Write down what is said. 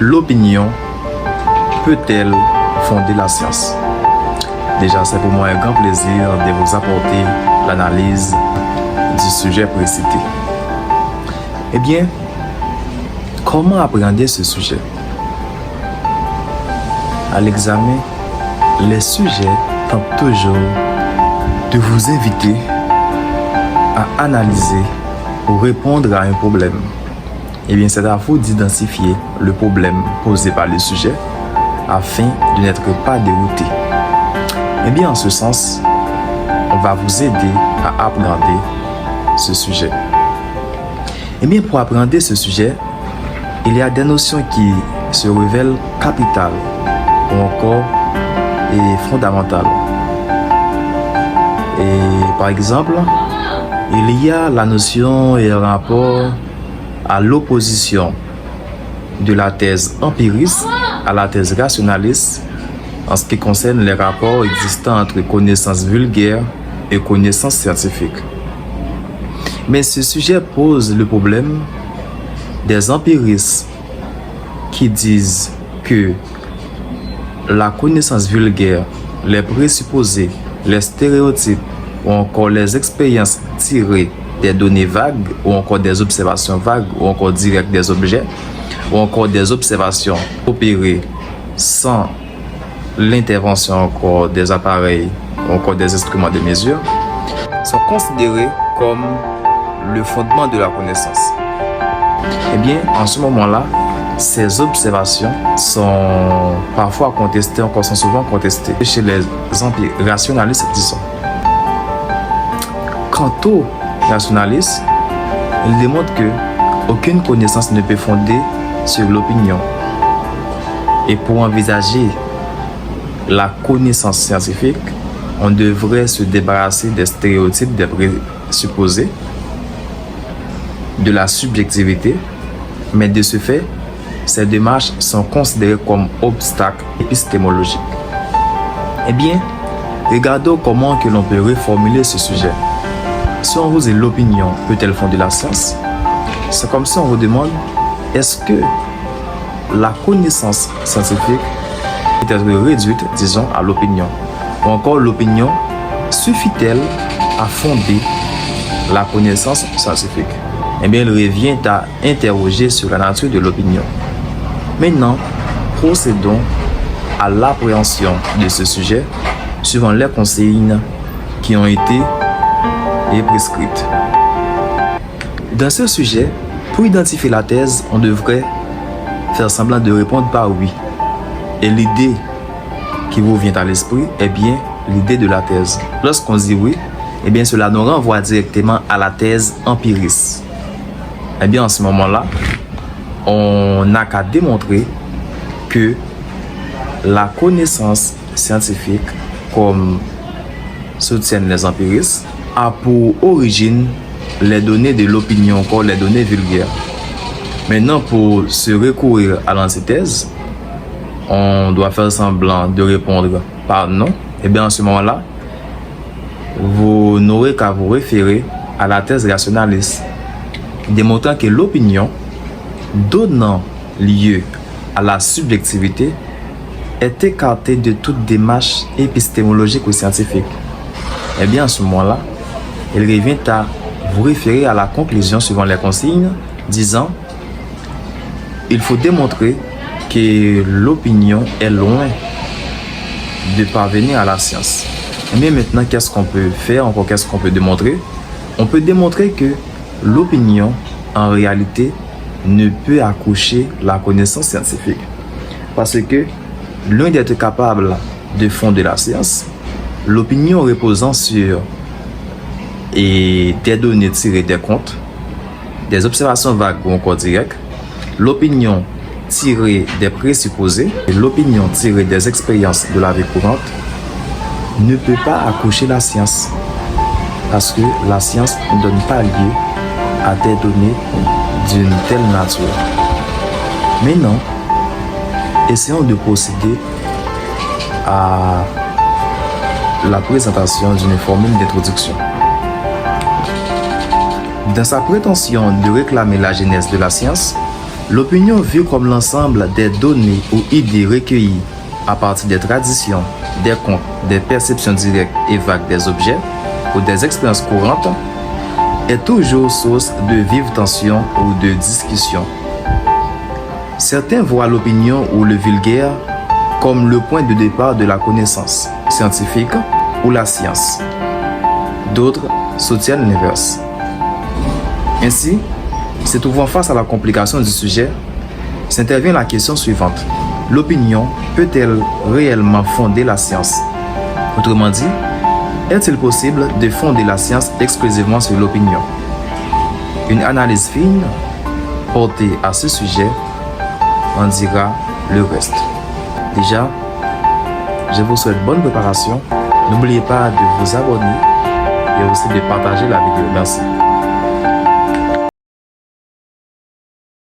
l'opinion peut-elle fonder la science? Déjà, c'est pour moi un grand plaisir de vous apporter l'analyse du sujet précité. Eh bien, comment appréhender ce sujet? À l'examen, les sujets tentent toujours de vous inviter à analyser ou répondre à un problème. Eh bien, c'est à vous d'identifier le problème posé par le sujet afin de n'être pas dérouté. Eh bien, en ce sens, on va vous aider à appréhender ce sujet. Eh bien, pour appréhender ce sujet, il y a des notions qui se révèlent capitales ou encore fondamentales. Et par exemple, il y a la notion et le rapport à l'opposition de la thèse empiriste à la thèse rationaliste en ce qui concerne les rapports existants entre connaissances vulgaires et connaissances scientifiques. Mais ce sujet pose le problème des empiristes qui disent que la connaissance vulgaire, les présupposés, les stéréotypes ou encore les expériences tirées des données vagues ou encore des observations vagues ou encore directes des objets ou encore des observations opérées sans l'intervention encore des appareils ou encore des instruments de mesure sont considérés comme le fondement de la connaissance. Eh bien, en ce moment-là, ces observations sont parfois contestées, encore sont souvent contestées chez les rationalistes, disons. Quant aux rationalistes, ils démontrent que aucune connaissance ne peut fonder sur l'opinion. Et pour envisager la connaissance scientifique, on devrait se débarrasser des stéréotypes, des présupposés, de la subjectivité, mais de ce fait, ces démarches sont considérées comme obstacles épistémologiques. Eh bien, regardons comment que l'on peut reformuler ce sujet. Si on vous dit l'opinion peut-elle fonder la science, c'est comme si on vous demande est-ce que la connaissance scientifique peut être réduite, disons, à l'opinion? Ou encore l'opinion suffit-elle à fonder la connaissance scientifique? Eh bien, il revient à interroger sur la nature de l'opinion. Maintenant, procédons à l'appréhension de ce sujet suivant les consignes qui ont été prescrites. Dans ce sujet, pour identifier la thèse, on devrait faire semblant de répondre par oui. Et l'idée qui vous vient à l'esprit est bien l'idée de la thèse. Lorsqu'on dit oui, eh bien cela nous renvoie directement à la thèse empiriste. Eh bien en ce moment-là, on n'a qu'à démontrer que la connaissance scientifique, comme soutiennent les empiristes, a pour origine les données de l'opinion, encore les données vulgaires. Maintenant, pour se recourir à l'antithèse, on doit faire semblant de répondre par non. Et bien en ce moment-là, vous n'aurez qu'à vous référer à la thèse rationaliste, démontrant que l'opinion donnant lieu à la subjectivité est écartée de toute démarche épistémologique ou scientifique. Et bien à ce moment-là, il revient à vous référer à la conclusion suivant les consignes, disant il faut démontrer que l'opinion est loin de parvenir à la science. Mais maintenant, qu'est-ce qu'on peut faire? Encore, qu'est-ce qu'on peut démontrer? On peut démontrer que l'opinion, en réalité, ne peut accoucher la connaissance scientifique. Parce que, loin d'être capable de fonder la science, l'opinion reposant sur des données tirées des comptes, des observations vagues ou encore directes, l'opinion tirée des présupposés et l'opinion tirée des expériences de la vie courante ne peut pas accoucher la science. Parce que la science ne donne pas lieu à des données d'une telle nature. Maintenant, essayons de procéder à la présentation d'une formule d'introduction. Dans sa prétention de réclamer la genèse de la science, L'opinion vue comme l'ensemble des données ou idées recueillies à partir des traditions, des contes, des perceptions directes et vagues des objets ou des expériences courantes est toujours source de vives tensions ou de discussions. Certains voient l'opinion ou le vulgaire comme le point de départ de la connaissance scientifique ou la science. D'autres soutiennent l'inverse. Ainsi, se trouvant face à la complication du sujet, s'intervient la question suivante. L'opinion peut-elle réellement fonder la science? Autrement dit, est-il possible de fonder la science exclusivement sur l'opinion? Une analyse fine portée à ce sujet en dira le reste. Déjà, je vous souhaite bonne préparation. N'oubliez pas de vous abonner et aussi de partager la vidéo. Merci.